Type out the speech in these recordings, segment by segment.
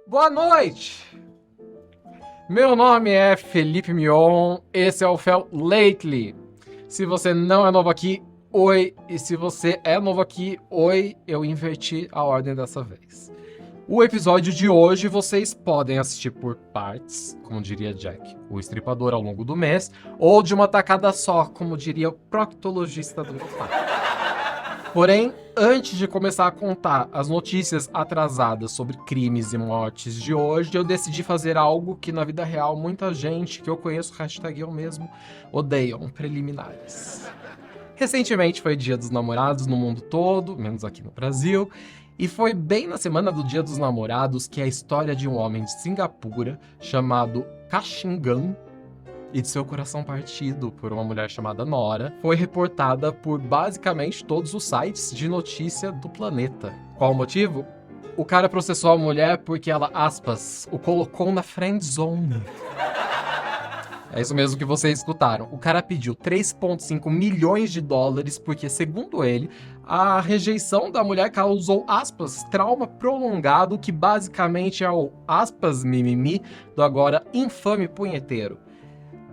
Boa noite! Meu nome é Felipe Mion, esse é o Fel Lately. Se você não é novo aqui, oi. E se você é novo aqui, oi, eu inverti a ordem dessa vez. O episódio de hoje vocês podem assistir por partes, como diria Jack, o estripador ao longo do mês, ou de uma tacada só, como diria o proctologista do meu pai. Porém, antes de começar a contar as notícias atrasadas sobre crimes e mortes de hoje, eu decidi fazer algo que na vida real muita gente que eu conheço, hashtag eu mesmo, odeiam: preliminares. Recentemente foi Dia dos Namorados no mundo todo, menos aqui no Brasil, e foi bem na semana do Dia dos Namorados que a história de um homem de Singapura chamado Kashingan e de seu coração partido por uma mulher chamada Nora foi reportada por basicamente todos os sites de notícia do planeta. Qual o motivo? O cara processou a mulher porque ela, aspas, o colocou na friend zone. É isso mesmo que vocês escutaram. O cara pediu 3,5 milhões de dólares porque, segundo ele, a rejeição da mulher causou, aspas, trauma prolongado, que basicamente é o, aspas, mimimi do agora infame punheteiro.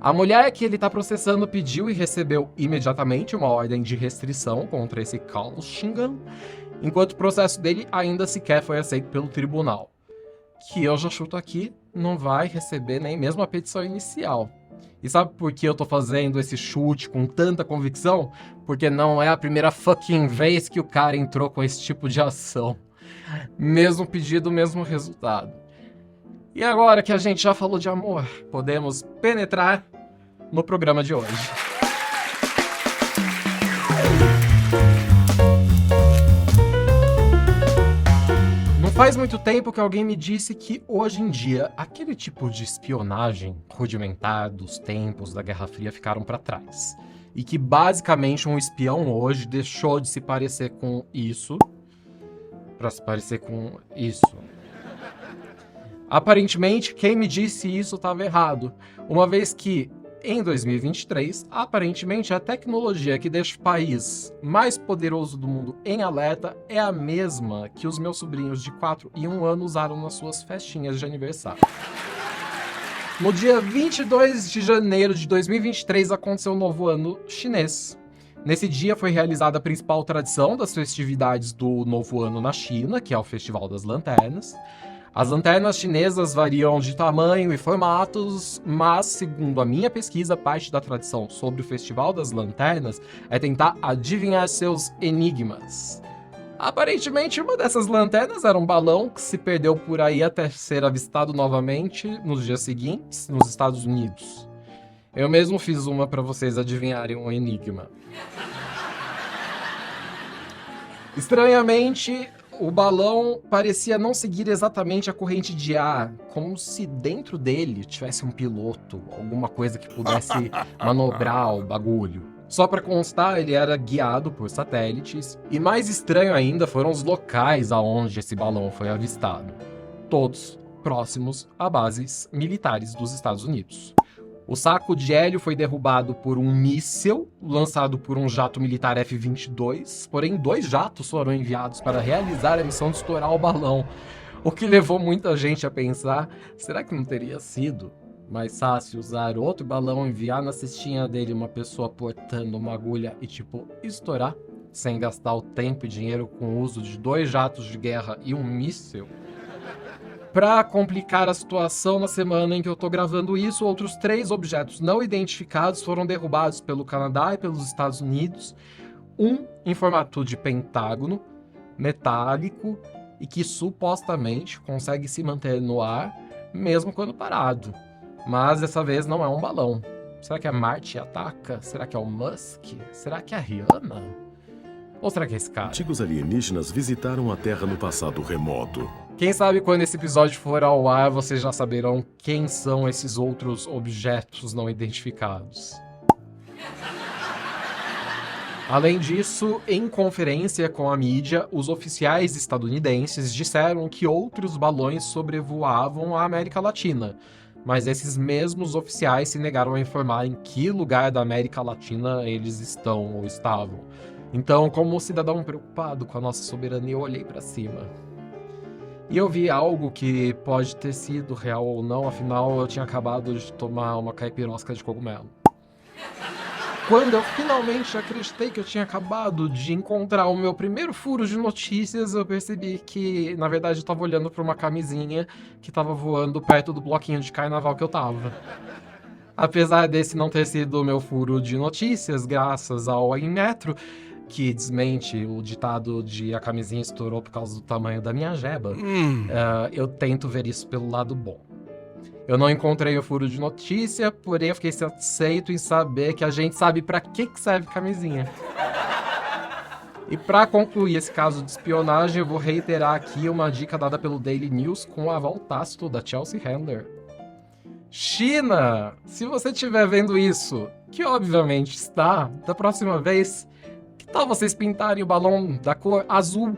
A mulher que ele tá processando pediu e recebeu imediatamente uma ordem de restrição contra esse Kashingan, enquanto o processo dele ainda sequer foi aceito pelo tribunal. Que eu já chuto aqui, não vai receber nem mesmo a petição inicial. E sabe por que eu tô fazendo esse chute com tanta convicção? Porque não é a primeira fucking vez que o cara entrou com esse tipo de ação. Mesmo pedido, mesmo resultado. E agora que a gente já falou de amor, podemos penetrar no programa de hoje. Não faz muito tempo que alguém me disse que hoje em dia aquele tipo de espionagem rudimentar dos tempos da Guerra Fria ficaram para trás. E que basicamente um espião hoje deixou de se parecer com isso para se parecer com isso. Aparentemente, quem me disse isso estava errado, uma vez que, em 2023, aparentemente a tecnologia que deixa o país mais poderoso do mundo em alerta é a mesma que os meus sobrinhos de 4 e 1 ano usaram nas suas festinhas de aniversário. No dia 22 de janeiro de 2023 aconteceu o novo ano chinês. Nesse dia foi realizada a principal tradição das festividades do novo ano na China, que é o Festival das Lanternas. As lanternas chinesas variam de tamanho e formatos, mas, segundo a minha pesquisa, parte da tradição sobre o Festival das Lanternas é tentar adivinhar seus enigmas. Aparentemente, uma dessas lanternas era um balão que se perdeu por aí até ser avistado novamente nos dias seguintes, nos Estados Unidos. Eu mesmo fiz uma para vocês adivinharem um enigma. Estranhamente, o balão parecia não seguir exatamente a corrente de ar, como se dentro dele tivesse um piloto, alguma coisa que pudesse manobrar o bagulho. Só para constar, ele era guiado por satélites, e mais estranho ainda foram os locais aonde esse balão foi avistado. Todos próximos a bases militares dos Estados Unidos. O saco de hélio foi derrubado por um míssil lançado por um jato militar F-22, porém 2 jatos foram enviados para realizar a missão de estourar o balão, o que levou muita gente a pensar, será que não teria sido mais fácil usar outro balão, enviar na cestinha dele uma pessoa portando uma agulha e estourar, sem gastar o tempo e dinheiro com o uso de 2 jatos de guerra e um míssil? Para complicar a situação, na semana em que eu tô gravando isso, outros 3 objetos não identificados foram derrubados pelo Canadá e pelos Estados Unidos. Um em formato de pentágono, metálico, e que supostamente consegue se manter no ar, mesmo quando parado. Mas dessa vez não é um balão. Será que é Marte ataca? Será que é o Musk? Será que é a Rihanna? Ou será que é esse cara? Antigos alienígenas visitaram a Terra no passado remoto. Quem sabe quando esse episódio for ao ar, vocês já saberão quem são esses outros objetos não identificados. Além disso, em conferência com a mídia, os oficiais estadunidenses disseram que outros balões sobrevoavam a América Latina, mas esses mesmos oficiais se negaram a informar em que lugar da América Latina eles estão ou estavam. Então, como cidadão preocupado com a nossa soberania, eu olhei para cima. E eu vi algo que pode ter sido real ou não, afinal eu tinha acabado de tomar uma caipirosca de cogumelo. Quando eu finalmente acreditei que eu tinha acabado de encontrar o meu primeiro furo de notícias, eu percebi que, na verdade, eu estava olhando para uma camisinha que estava voando perto do bloquinho de carnaval que eu tava. Apesar desse não ter sido o meu furo de notícias, graças ao Inmetro, que desmente o ditado de a camisinha estourou por causa do tamanho da minha jeba, eu tento ver isso pelo lado bom. Eu não encontrei o furo de notícia, porém eu fiquei satisfeito em saber que a gente sabe pra que serve camisinha. E pra concluir esse caso de espionagem, eu vou reiterar aqui uma dica dada pelo Daily News com o aval tácito da Chelsea Handler. China, se você estiver vendo isso, que obviamente está, da próxima vez, que tal vocês pintarem o balão da cor azul?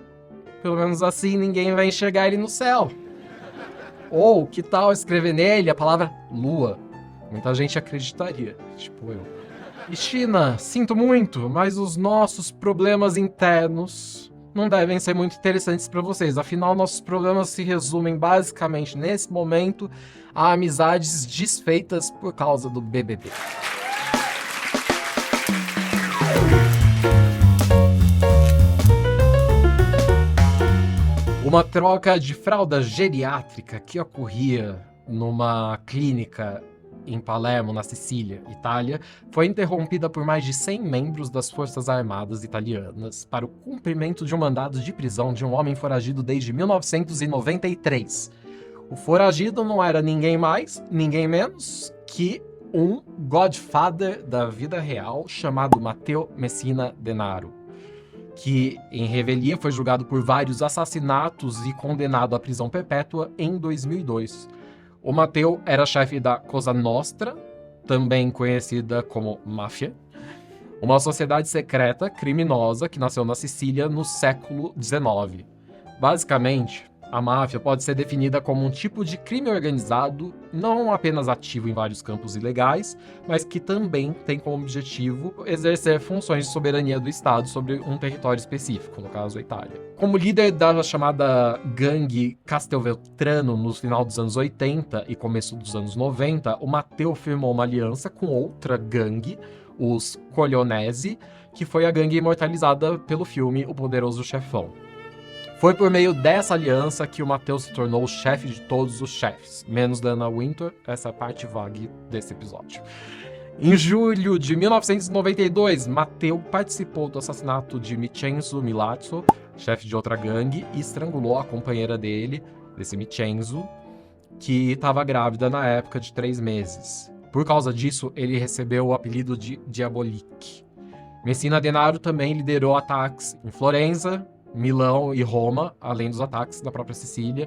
Pelo menos assim ninguém vai enxergar ele no céu. Ou que tal escrever nele a palavra lua? Muita gente acreditaria, tipo eu. E China, sinto muito, mas os nossos problemas internos não devem ser muito interessantes para vocês. Afinal, nossos problemas se resumem basicamente, nesse momento, a amizades desfeitas por causa do BBB. Uma troca de fralda geriátrica que ocorria numa clínica em Palermo, na Sicília, Itália, foi interrompida por mais de 100 membros das Forças Armadas italianas para o cumprimento de um mandado de prisão de um homem foragido desde 1993. O foragido não era ninguém mais, ninguém menos que um Godfather da vida real chamado Matteo Messina Denaro, que em revelia foi julgado por vários assassinatos e condenado à prisão perpétua em 2002. O Matteo era chefe da Cosa Nostra, também conhecida como máfia, uma sociedade secreta criminosa que nasceu na Sicília no século XIX. Basicamente, a máfia pode ser definida como um tipo de crime organizado, não apenas ativo em vários campos ilegais, mas que também tem como objetivo exercer funções de soberania do Estado sobre um território específico, no caso a Itália. Como líder da chamada gangue Castelvetrano no final dos anos 80 e começo dos anos 90, o Matteo firmou uma aliança com outra gangue, os Corleonesi, que foi a gangue imortalizada pelo filme O Poderoso Chefão. Foi por meio dessa aliança que o Matteo se tornou o chefe de todos os chefes, menos da Anna Wintour, essa parte vague desse episódio. Em julho de 1992, Matteo participou do assassinato de Vincenzo Milazzo, chefe de outra gangue, e estrangulou a companheira dele, desse Vincenzo, que estava grávida na época de 3 meses. Por causa disso, ele recebeu o apelido de Diabolique. Messina Denaro também liderou ataques em Florença, Milão e Roma, além dos ataques da própria Sicília,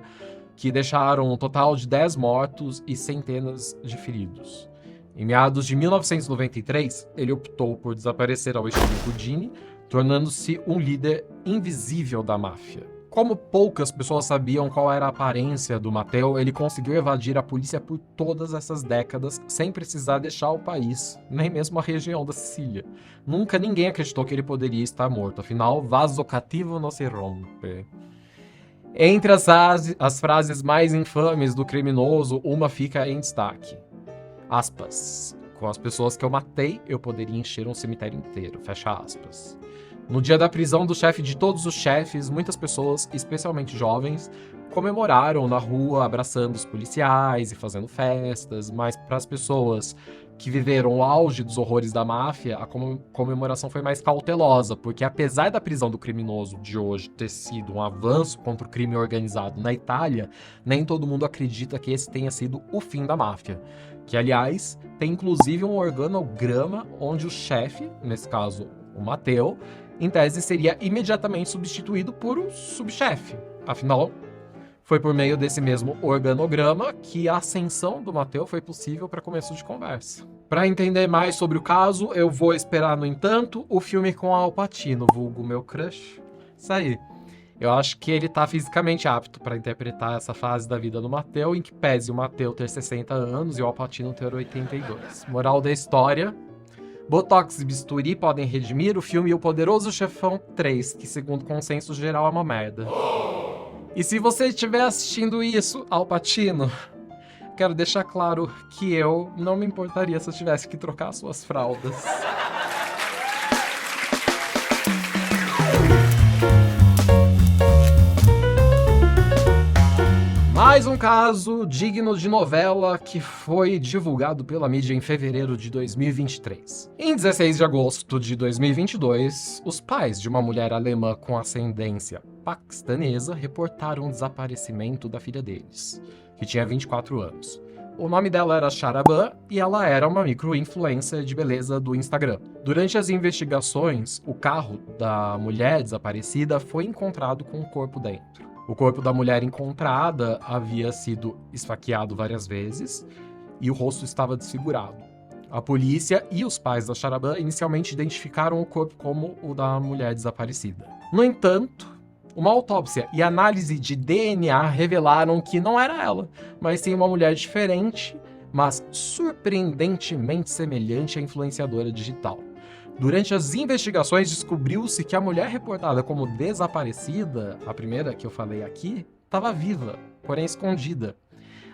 que deixaram um total de 10 mortos e centenas de feridos. Em meados de 1993, ele optou por desaparecer ao estilo Houdini, tornando-se um líder invisível da máfia. Como poucas pessoas sabiam qual era a aparência do Matteo, ele conseguiu evadir a polícia por todas essas décadas sem precisar deixar o país, nem mesmo a região da Sicília. Nunca ninguém acreditou que ele poderia estar morto, afinal, vaso cattivo não se rompe. Entre as frases mais infames do criminoso, uma fica em destaque. Aspas. Com as pessoas que eu matei, eu poderia encher um cemitério inteiro. Fecha aspas. No dia da prisão do chefe de todos os chefes, muitas pessoas, especialmente jovens, comemoraram na rua, abraçando os policiais e fazendo festas, mas para as pessoas que viveram o auge dos horrores da máfia, a comemoração foi mais cautelosa, porque apesar da prisão do criminoso de hoje ter sido um avanço contra o crime organizado na Itália, nem todo mundo acredita que esse tenha sido o fim da máfia. Que, aliás, tem inclusive um organograma onde o chefe, nesse caso o Matteo, em tese seria imediatamente substituído por um subchefe. Afinal, foi por meio desse mesmo organograma que a ascensão do Matteo foi possível para começo de conversa. Para entender mais sobre o caso, eu vou esperar, no entanto, o filme com Al Pacino, vulgo meu crush, sair. Eu acho que ele tá fisicamente apto para interpretar essa fase da vida do Matteo, em que pese o Matteo ter 60 anos e o Al Pacino ter 82. Moral da história: Botox e bisturi podem redimir o filme O Poderoso Chefão 3, que segundo consenso geral é uma merda. E se você estiver assistindo isso, Al Pacino, quero deixar claro que eu não me importaria se eu tivesse que trocar suas fraldas. Mais um caso digno de novela que foi divulgado pela mídia em fevereiro de 2023. Em 16 de agosto de 2022, os pais de uma mulher alemã com ascendência paquistanesa reportaram o desaparecimento da filha deles, que tinha 24 anos. O nome dela era Sharaban e ela era uma micro-influencer de beleza do Instagram. Durante as investigações, o carro da mulher desaparecida foi encontrado com o corpo dentro. O corpo da mulher encontrada havia sido esfaqueado várias vezes e o rosto estava desfigurado. A polícia e os pais da Sharaban inicialmente identificaram o corpo como o da mulher desaparecida. No entanto, uma autópsia e análise de DNA revelaram que não era ela, mas sim uma mulher diferente, mas surpreendentemente semelhante à influenciadora digital. Durante as investigações, descobriu-se que a mulher reportada como desaparecida, a primeira que eu falei aqui, estava viva, porém escondida.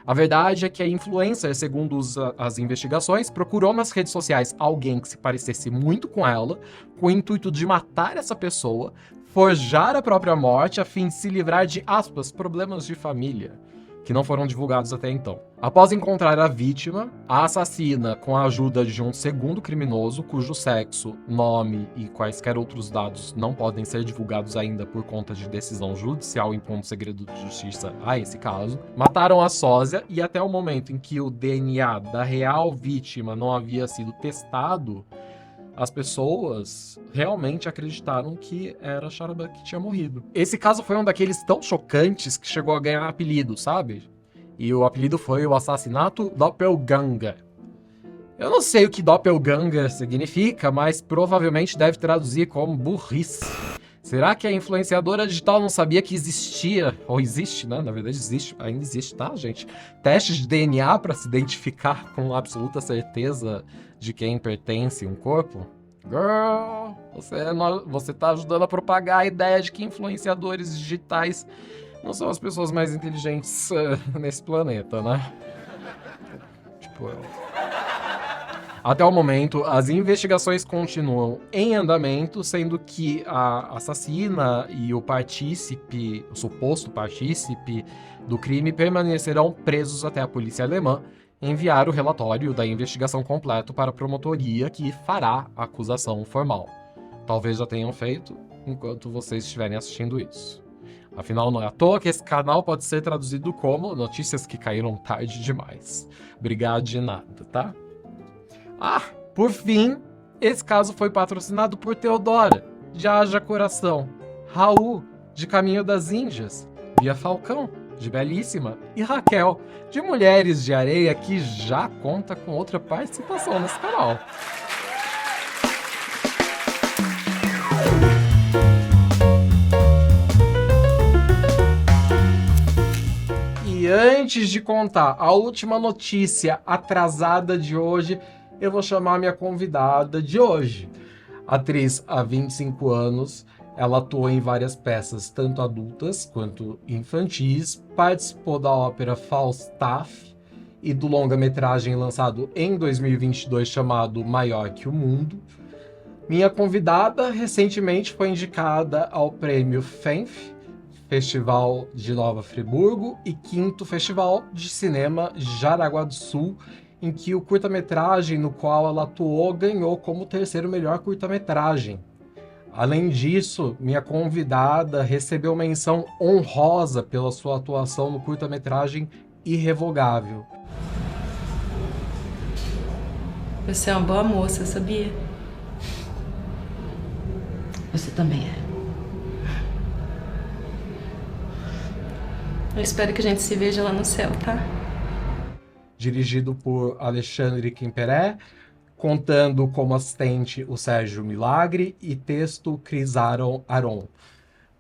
A verdade é que a influencer, segundo as investigações, procurou nas redes sociais alguém que se parecesse muito com ela, com o intuito de matar essa pessoa, forjar a própria morte a fim de se livrar de, aspas, problemas de família, que não foram divulgados até então. Após encontrar a vítima, a assassina, com a ajuda de um segundo criminoso, cujo sexo, nome e quaisquer outros dados não podem ser divulgados ainda por conta de decisão judicial impondo segredo de justiça a esse caso, mataram a sósia e até o momento em que o DNA da real vítima não havia sido testado, as pessoas realmente acreditaram que era a Sharaban que tinha morrido. Esse caso foi um daqueles tão chocantes que chegou a ganhar apelido, sabe? E o apelido foi o assassinato Doppelganger. Eu não sei o que Doppelganger significa, mas provavelmente deve traduzir como burrice. Será que a influenciadora digital não sabia que existia, ou existe, né? Na verdade existe, ainda existe, tá, gente? Testes de DNA para se identificar com absoluta certeza de quem pertence um corpo? Girl, você tá ajudando a propagar a ideia de que influenciadores digitais não são as pessoas mais inteligentes nesse planeta, né? Tipo, até o momento, as investigações continuam em andamento, sendo que a assassina e o suposto partícipe do crime permanecerão presos até a polícia alemã enviar o relatório da investigação completo para a promotoria que fará a acusação formal. Talvez já tenham feito enquanto vocês estiverem assistindo isso. Afinal, não é à toa que esse canal pode ser traduzido como notícias que caíram tarde demais. Obrigado de nada, tá? Ah, por fim, esse caso foi patrocinado por Teodora, de Haja Coração, Raul, de Caminho das Índias, Bia Falcão, de Belíssima, e Raquel, de Mulheres de Areia, que já conta com outra participação nesse canal. E antes de contar a última notícia atrasada de hoje, eu vou chamar minha convidada de hoje. Atriz há 25 anos, ela atuou em várias peças, tanto adultas quanto infantis, participou da ópera Falstaff e do longa-metragem lançado em 2022 chamado Maior que o Mundo. Minha convidada recentemente foi indicada ao prêmio FENF, Festival de Nova Friburgo, e 5º Festival de Cinema Jaraguá do Sul, em que o curta-metragem no qual ela atuou ganhou como 3º melhor curta-metragem. Além disso, minha convidada recebeu menção honrosa pela sua atuação no curta-metragem Irrevogável. Você é uma boa moça, sabia? Você também é. Eu espero que a gente se veja lá no céu, tá? Dirigido por Alexandre Quimperé, contando como assistente o Sérgio Milagre e texto Cris Aron.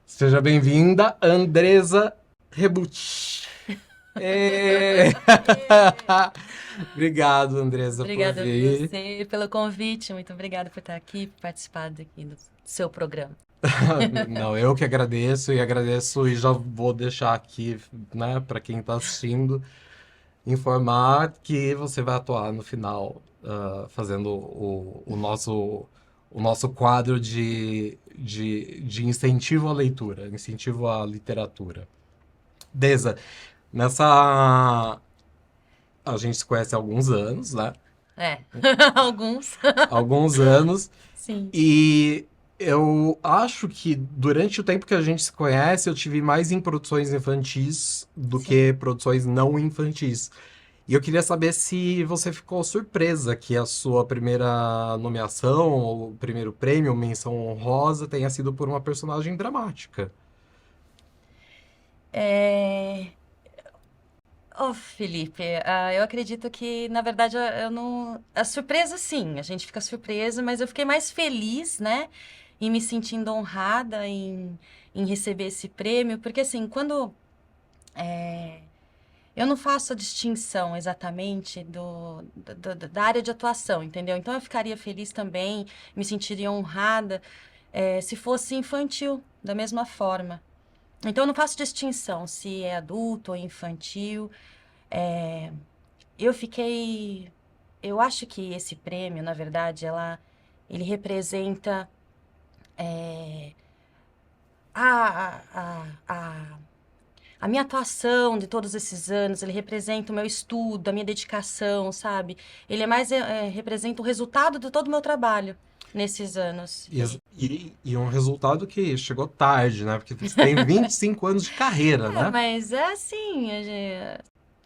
Seja bem-vinda, Andresa Rebucci. Obrigado, Andresa, Obrigada por vir. a você pelo convite. Muito obrigada por estar aqui, por participar aqui do seu programa. Não, eu que agradeço e já vou deixar aqui, né, para quem está assistindo, informar que você vai atuar no final, fazendo o nosso quadro de incentivo à leitura, incentivo à literatura. Deza, nessa. A gente se conhece há alguns anos, né? É, alguns. Alguns anos. Sim. E eu acho que durante o tempo que a gente se conhece, eu tive mais em produções infantis do Sim. que produções não infantis. E eu queria saber se você ficou surpresa que a sua primeira nomeação, ou o primeiro prêmio, menção honrosa, tenha sido por uma personagem dramática. É... Ô, Felipe, eu acredito que, na verdade, eu não. A surpresa, sim, a gente fica surpresa, mas eu fiquei mais feliz, né, em me sentindo honrada em receber esse prêmio, porque, assim, quando. é, Eu não faço a distinção exatamente da área de atuação, entendeu? Então eu ficaria feliz também, me sentiria honrada, se fosse infantil, da mesma forma. Então eu não faço distinção se é adulto ou infantil. É, eu fiquei. Eu acho que esse prêmio, na verdade, ele representa a, a, a, a minha atuação de todos esses anos, ele representa o meu estudo, a minha dedicação, sabe? Ele representa o resultado de todo o meu trabalho nesses anos. E um resultado que chegou tarde, né? Porque você tem 25 anos de carreira, É, né? mas é assim,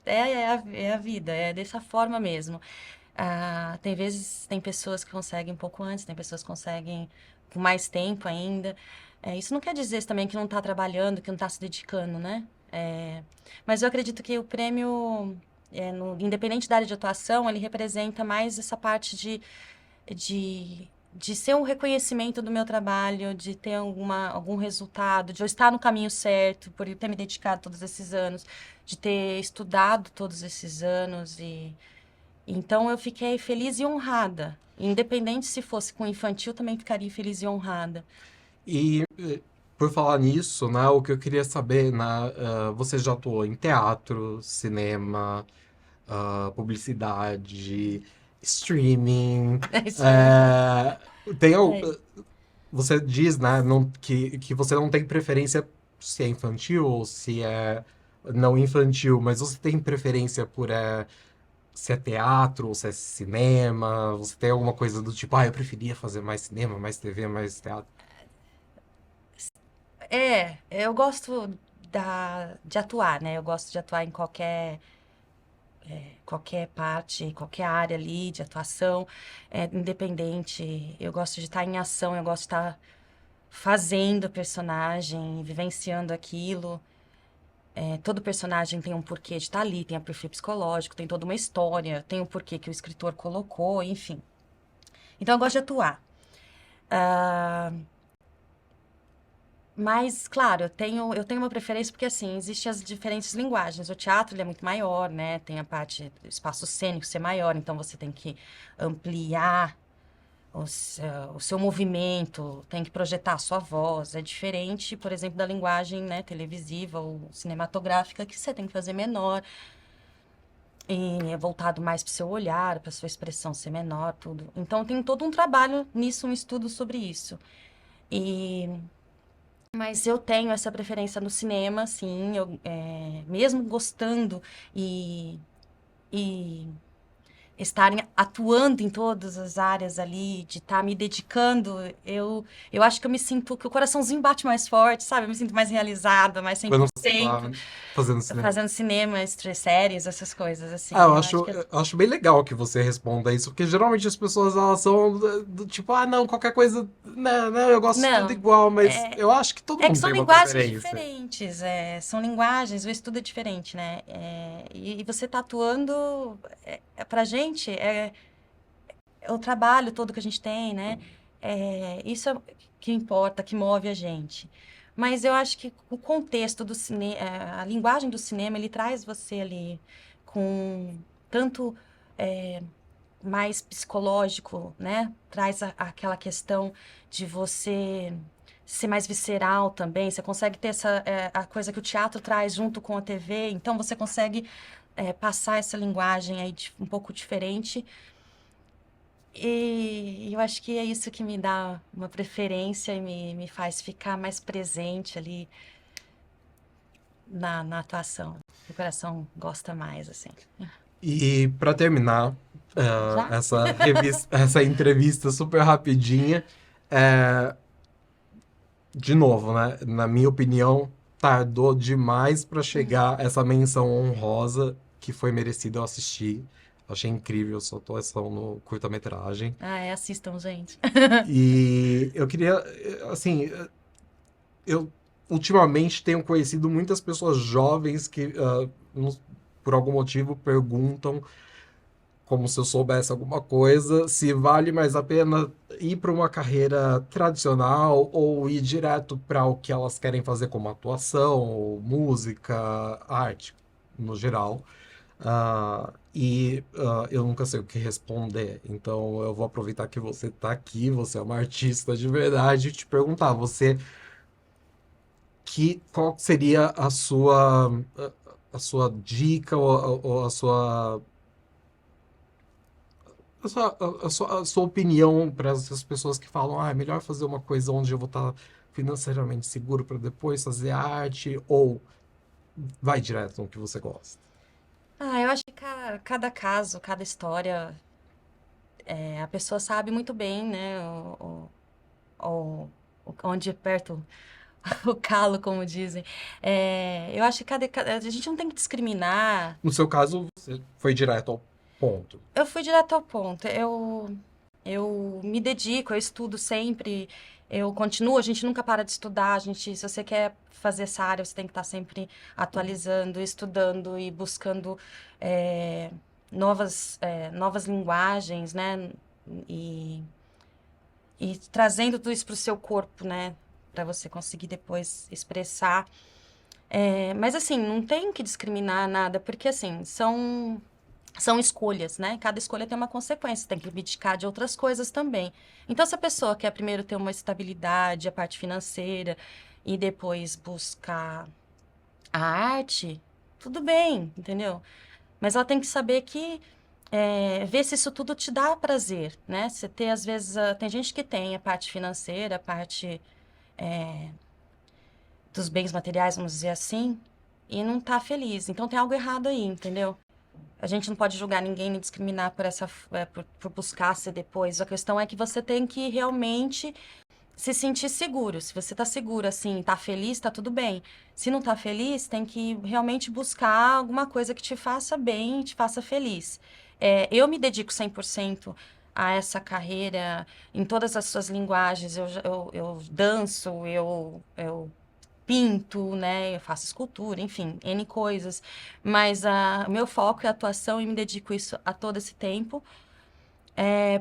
é a vida, é dessa forma mesmo. Tem vezes, tem pessoas que conseguem um pouco antes, tem pessoas que conseguem com mais tempo ainda. Isso não quer dizer também que não está trabalhando, que não está se dedicando, né? Mas eu acredito que o prêmio, independente da área de atuação, ele representa mais essa parte de ser um reconhecimento do meu trabalho, de ter algum resultado, de eu estar no caminho certo, por eu ter me dedicado todos esses anos, de ter estudado todos esses anos e então eu fiquei feliz e honrada. Independente se fosse com infantil, também ficaria feliz e honrada. E por falar nisso, né, o que eu queria saber, né, você já atuou em teatro, cinema, publicidade, streaming, É isso aí. é, tem, É. você diz, né, que você não tem preferência se é infantil ou se é não infantil, mas você tem preferência por se é teatro ou se é cinema? Você tem alguma coisa do tipo, eu preferia fazer mais cinema, mais TV, mais teatro? Eu gosto de atuar, né? Eu gosto de atuar em qualquer parte, qualquer área ali de atuação, independente. Eu gosto de estar em ação, eu gosto de estar fazendo o personagem, vivenciando aquilo. Todo personagem tem um porquê de estar ali, tem um perfil psicológico, tem toda uma história, tem um porquê que o escritor colocou, enfim. Então eu gosto de atuar. Ah, mas, claro, eu tenho uma preferência porque, assim, existem as diferentes linguagens. O teatro, ele é muito maior, né? Tem a parte do espaço cênico ser maior, então você tem que ampliar o seu movimento, tem que projetar a sua voz. É diferente, por exemplo, da linguagem, né, televisiva ou cinematográfica, que você tem que fazer menor. E é voltado mais para o seu olhar, para sua expressão ser menor, tudo. Então, tem todo um trabalho nisso, um estudo sobre isso. E mas eu tenho essa preferência no cinema, sim, mesmo gostando e, e estarem atuando em todas as áreas ali, de estar me dedicando, eu acho que eu me sinto, que o coraçãozinho bate mais forte, sabe? Eu me sinto mais realizada, mais Quando você 100% tá fazendo cinema? fazendo cinema, séries, essas coisas, assim. Eu Eu acho acho, que eu acho bem legal que você responda isso, porque geralmente as pessoas elas são do tipo, não, qualquer coisa, não, eu gosto de tudo não, igual, mas eu acho que todo é que mundo são tem uma linguagens preferência. diferentes, são linguagens, o estudo é diferente, né? E você tá atuando, pra gente, é o trabalho todo que a gente tem, né? Isso é o que importa, que move a gente. Mas eu acho que o contexto do cinema, a linguagem do cinema, ele traz você ali com tanto mais psicológico, né? Traz aquela questão de você ser mais visceral também, você consegue ter a coisa que o teatro traz junto com a TV, então você consegue passar essa linguagem aí um pouco diferente. E eu acho que é isso que me dá uma preferência e me faz ficar mais presente ali na atuação. Meu coração gosta mais, assim. E para terminar Já? essa entrevista super rapidinha, de novo, né? Na minha opinião, tardou demais para chegar essa menção honrosa que foi merecida. Eu assisti, achei incrível sua atuação no curta-metragem. Assistam, gente. E eu queria, assim, eu ultimamente tenho conhecido muitas pessoas jovens que, por algum motivo, perguntam, como se eu soubesse alguma coisa, se vale mais a pena ir para uma carreira tradicional ou ir direto para o que elas querem fazer, como atuação, ou música, arte, no geral. Eu nunca sei o que responder, então eu vou aproveitar que você está aqui, você é uma artista de verdade, e te perguntar, qual seria a sua dica ou a sua opinião para essas pessoas que falam, é melhor fazer uma coisa onde eu vou estar financeiramente seguro para depois fazer arte, ou vai direto no que você gosta? Eu acho que cada caso, cada história, a pessoa sabe muito bem, né? Onde aperta o calo, como dizem. Eu acho que a gente não tem que discriminar. No seu caso, você foi direto ao ponto. Eu fui direto ao ponto. Eu me dedico, eu estudo sempre, eu continuo, a gente nunca para de estudar, se você quer fazer essa área, você tem que estar sempre atualizando, estudando e buscando novas linguagens, né? E trazendo tudo isso para o seu corpo, né? Para você conseguir depois expressar. Mas assim, não tem que discriminar nada, porque assim, são escolhas, né? Cada escolha tem uma consequência, tem que abdicar de outras coisas também. Então, se a pessoa quer primeiro ter uma estabilidade, a parte financeira, e depois buscar a arte, tudo bem, entendeu? Mas ela tem que saber que ver se isso tudo te dá prazer, né? Você ter, às vezes, tem gente que tem a parte financeira, a parte dos bens materiais, vamos dizer assim, e não tá feliz. Então, tem algo errado aí, entendeu? A gente não pode julgar ninguém nem discriminar por buscar ser depois. A questão é que você tem que realmente se sentir seguro. Se você tá seguro, assim, tá feliz, tá tudo bem. Se não tá feliz, tem que realmente buscar alguma coisa que te faça bem, te faça feliz. Eu me dedico 100% a essa carreira em todas as suas linguagens. Eu danço, eu pinto, né? Eu faço escultura, enfim, N coisas. Mas o meu foco é a atuação e me dedico isso a todo esse tempo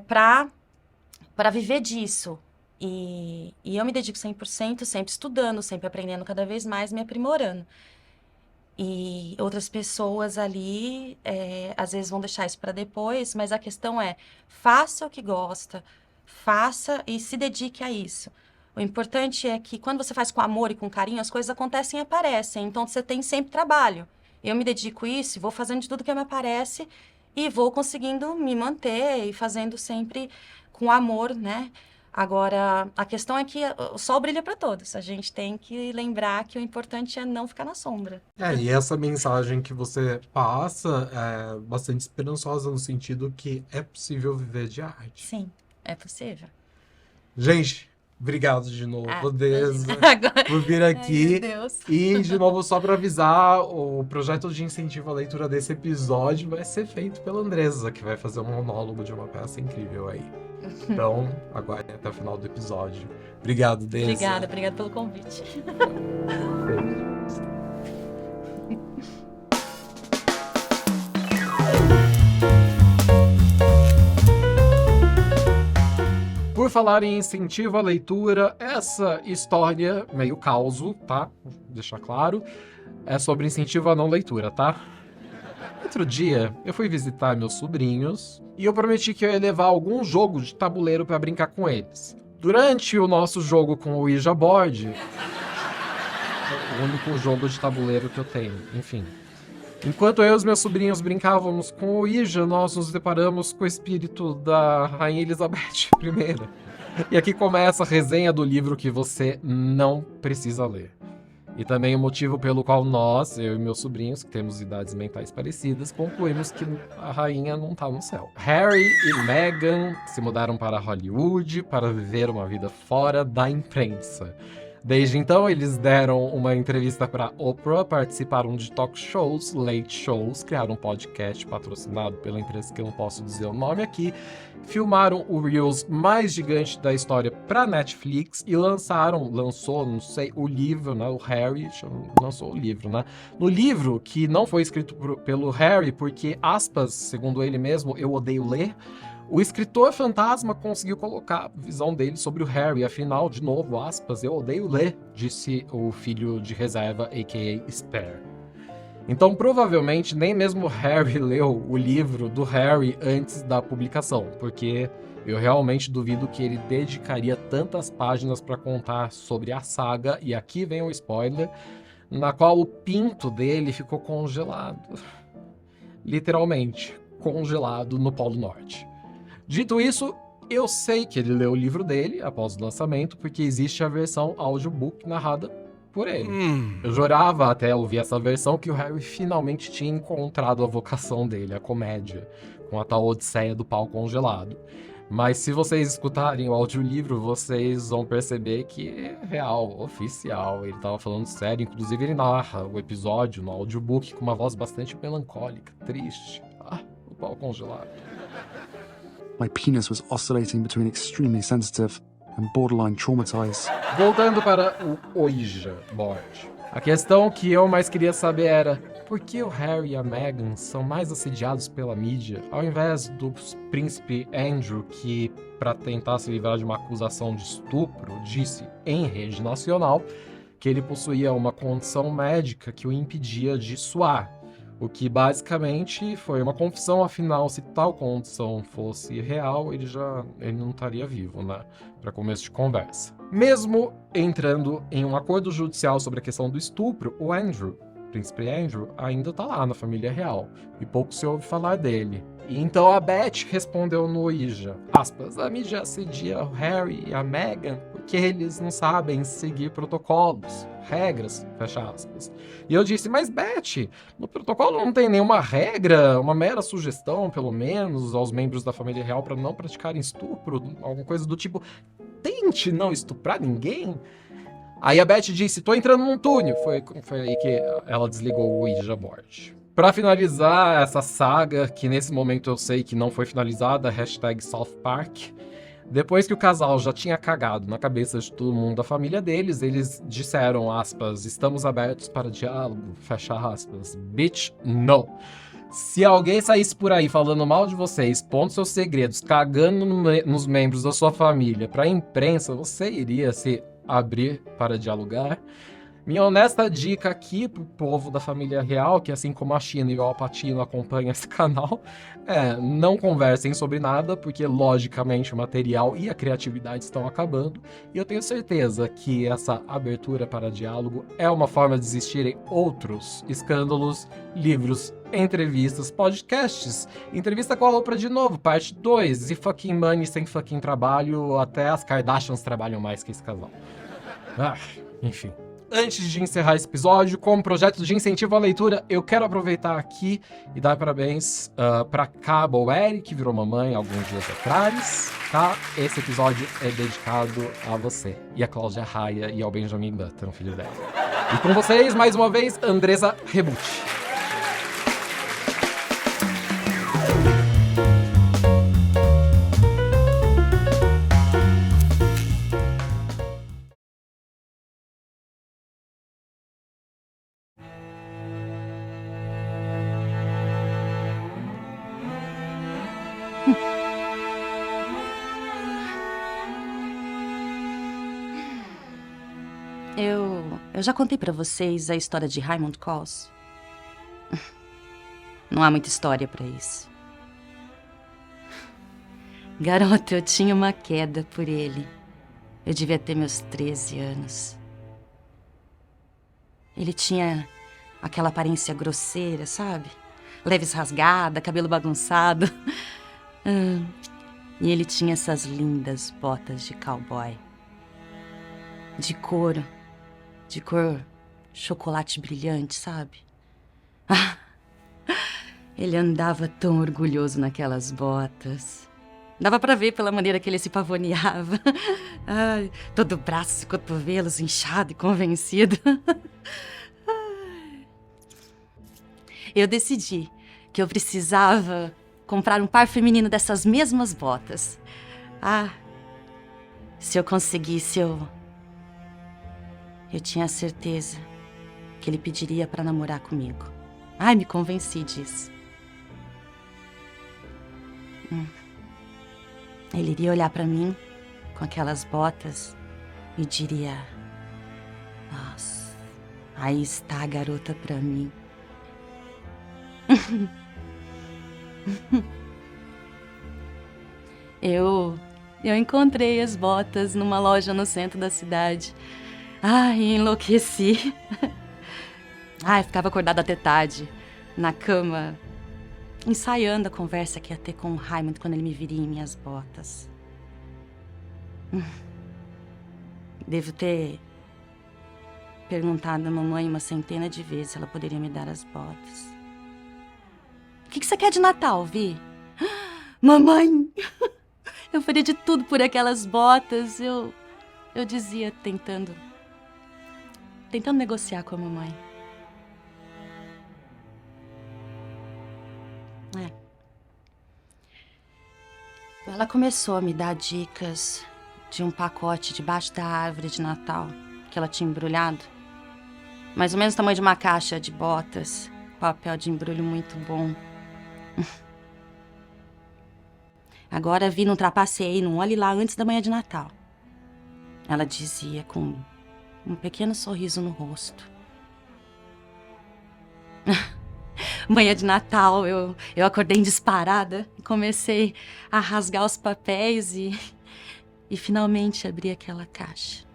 para viver disso. E eu me dedico 100%, sempre estudando, sempre aprendendo cada vez mais, me aprimorando. E outras pessoas ali, às vezes vão deixar isso para depois, mas a questão é, faça o que gosta, faça e se dedique a isso. O importante é que quando você faz com amor e com carinho, as coisas acontecem e aparecem. Então, você tem sempre trabalho. Eu me dedico a isso, vou fazendo de tudo que me aparece e vou conseguindo me manter e fazendo sempre com amor, né? Agora, a questão é que o sol brilha para todos. A gente tem que lembrar que o importante é não ficar na sombra. E essa mensagem que você passa é bastante esperançosa no sentido que é possível viver de arte. Sim, é possível. Gente, obrigado de novo, Deza, Agora... por vir aqui. Ai, meu Deus. E, de novo, só para avisar, o projeto de incentivo à leitura desse episódio vai ser feito pela Andresa, que vai fazer um monólogo de uma peça incrível aí. Então, aguardem até o final do episódio. Obrigado, Deza. Obrigada pelo convite. Beijo. Por falar em incentivo à leitura, essa história, meio causo, tá? Vou deixar claro, é sobre incentivo à não leitura, tá? Outro dia, eu fui visitar meus sobrinhos e eu prometi que eu ia levar algum jogo de tabuleiro para brincar com eles. Durante o nosso jogo com o Ouija Board, o único jogo de tabuleiro que eu tenho, enfim. Enquanto eu e os meus sobrinhos brincávamos com o Ouija, nós nos deparamos com o espírito da Rainha Elizabeth I. E aqui começa a resenha do livro que você não precisa ler. E também o motivo pelo qual nós, eu e meus sobrinhos, que temos idades mentais parecidas, concluímos que a rainha não tá no céu. Harry e Meghan se mudaram para Hollywood para viver uma vida fora da imprensa. Desde então, eles deram uma entrevista para Oprah, participaram de talk shows, late shows, criaram um podcast patrocinado pela empresa que eu não posso dizer o nome aqui, filmaram o Reels mais gigante da história para Netflix e lançou, não sei, o livro, né? O Harry lançou o livro, né? No livro, que não foi escrito pelo Harry, porque, aspas, segundo ele mesmo, eu odeio ler, o escritor fantasma conseguiu colocar a visão dele sobre o Harry. Afinal, de novo, aspas, eu odeio ler, disse o filho de reserva, a.k.a. Spare. Então, provavelmente, nem mesmo Harry leu o livro do Harry antes da publicação, porque eu realmente duvido que ele dedicaria tantas páginas para contar sobre a saga, e aqui vem o spoiler, na qual o pinto dele ficou congelado. Literalmente, congelado no Polo Norte. Dito isso, eu sei que ele leu o livro dele após o lançamento, porque existe a versão audiobook narrada por ele. Eu jurava até ouvir essa versão que o Harry finalmente tinha encontrado a vocação dele, a comédia, com a tal odisseia do pau congelado. Mas se vocês escutarem o audiolivro, vocês vão perceber que é real, oficial, ele tava falando sério. Inclusive ele narra o episódio no audiobook com uma voz bastante melancólica, triste. O pau congelado. My penis was oscillating between extremely sensitive and borderline traumatized. Voltando para o Ouija Board. A questão que eu mais queria saber era: por que o Harry e a Meghan são mais assediados pela mídia, ao invés do príncipe Andrew, que, para tentar se livrar de uma acusação de estupro, disse em rede nacional que ele possuía uma condição médica que o impedia de suar. O que basicamente foi uma confissão, afinal, se tal condição fosse real, ele não estaria vivo, né? Para começo de conversa. Mesmo entrando em um acordo judicial sobre a questão do estupro, o Andrew, príncipe Andrew, ainda tá lá na família real, e pouco se ouve falar dele. E então a Beth respondeu no Ouija, aspas, a mídia assedia o Harry e a Meghan porque eles não sabem seguir protocolos, regras, fecha aspas. E eu disse, mas Beth, no protocolo não tem nenhuma regra, uma mera sugestão, pelo menos, aos membros da família real para não praticarem estupro, alguma coisa do tipo, tente não estuprar ninguém? Aí a Beth disse, tô entrando num túnel. Foi aí que ela desligou o Ouija Board. Pra finalizar essa saga, que nesse momento eu sei que não foi finalizada, #South Park, depois que o casal já tinha cagado na cabeça de todo mundo da família deles, eles disseram, aspas, estamos abertos para diálogo, fecha aspas, bitch, no. Se alguém saísse por aí falando mal de você, expondo seus segredos, cagando nos membros da sua família pra imprensa, você iria se abrir para dialogar? Minha honesta dica aqui pro povo da família real, que assim como a China e o Al Pacino acompanham esse canal, não conversem sobre nada, porque logicamente o material e a criatividade estão acabando, e eu tenho certeza que essa abertura para diálogo é uma forma de existirem outros escândalos, livros, entrevistas, podcasts, entrevista com a Oprah de novo, parte 2, e fucking money sem fucking trabalho, até as Kardashians trabalham mais que esse casal. Enfim. Antes de encerrar esse episódio, como projeto de incentivo à leitura, eu quero aproveitar aqui e dar parabéns para Cabo Eric, que virou mamãe alguns dias atrás, tá? Esse episódio é dedicado a você, e a Cláudia Raia e ao Benjamin Button, filho dela. E com vocês, mais uma vez, Andressa Rebucci. Eu já contei pra vocês a história de Raymond Cos. Não há muita história pra isso. Garota, eu tinha uma queda por ele. Eu devia ter meus 13 anos. Ele tinha aquela aparência grosseira, sabe? Leves rasgada, cabelo bagunçado. E ele tinha essas lindas botas de cowboy. De couro. De cor chocolate brilhante, sabe? Ele andava tão orgulhoso naquelas botas. Dava pra ver pela maneira que ele se pavoneava. Ai, todo braços e cotovelos inchado e convencido. Eu decidi que eu precisava comprar um par feminino dessas mesmas botas. Se eu conseguisse, eu tinha certeza que ele pediria pra namorar comigo. Me convenci disso. Ele iria olhar pra mim com aquelas botas e diria: nossa, aí está a garota pra mim. Eu encontrei as botas numa loja no centro da cidade. Enlouqueci. Ficava acordada até tarde, na cama, ensaiando a conversa que ia ter com o Raymond quando ele me viria em minhas botas. Devo ter perguntado à mamãe uma centena de vezes se ela poderia me dar as botas. O que você quer de Natal, Vi? Mamãe! Eu faria de tudo por aquelas botas. Eu dizia, tentando negociar com a mamãe. Ela começou a me dar dicas de um pacote debaixo da árvore de Natal que ela tinha embrulhado. Mais ou menos o tamanho de uma caixa de botas. Papel de embrulho muito bom. Agora vi num trapaceio, não olhe lá antes da manhã de Natal. Ela dizia com um pequeno sorriso no rosto. Manhã de Natal, eu acordei disparada e comecei a rasgar os papéis e finalmente abri aquela caixa.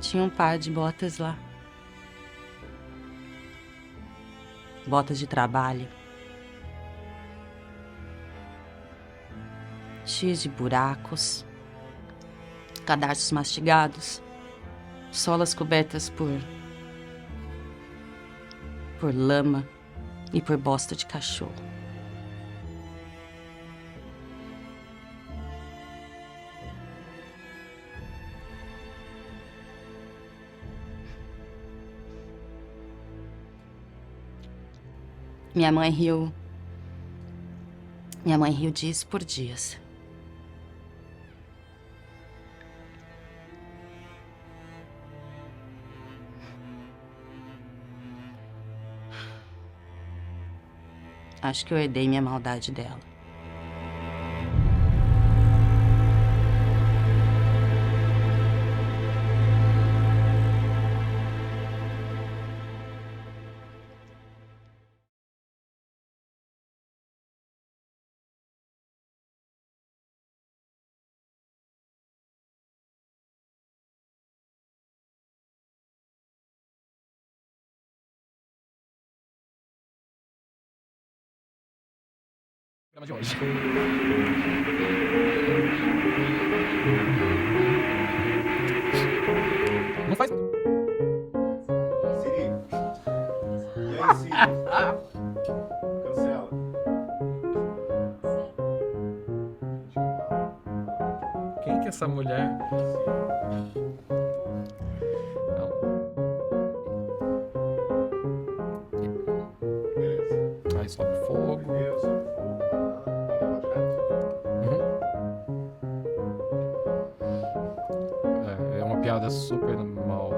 Tinha um par de botas lá. Botas de trabalho. Cheias de buracos, cadarços mastigados, solas cobertas por lama e por bosta de cachorro. Minha mãe riu disso por dias. Acho que eu herdei minha maldade dela. De hoje. Não faz. Siri. E aí, Siri? Cancela. Quem que é essa mulher? Não. Beleza. Aí sobe fogo. Primeiro sobre fogo. É uma piada super mal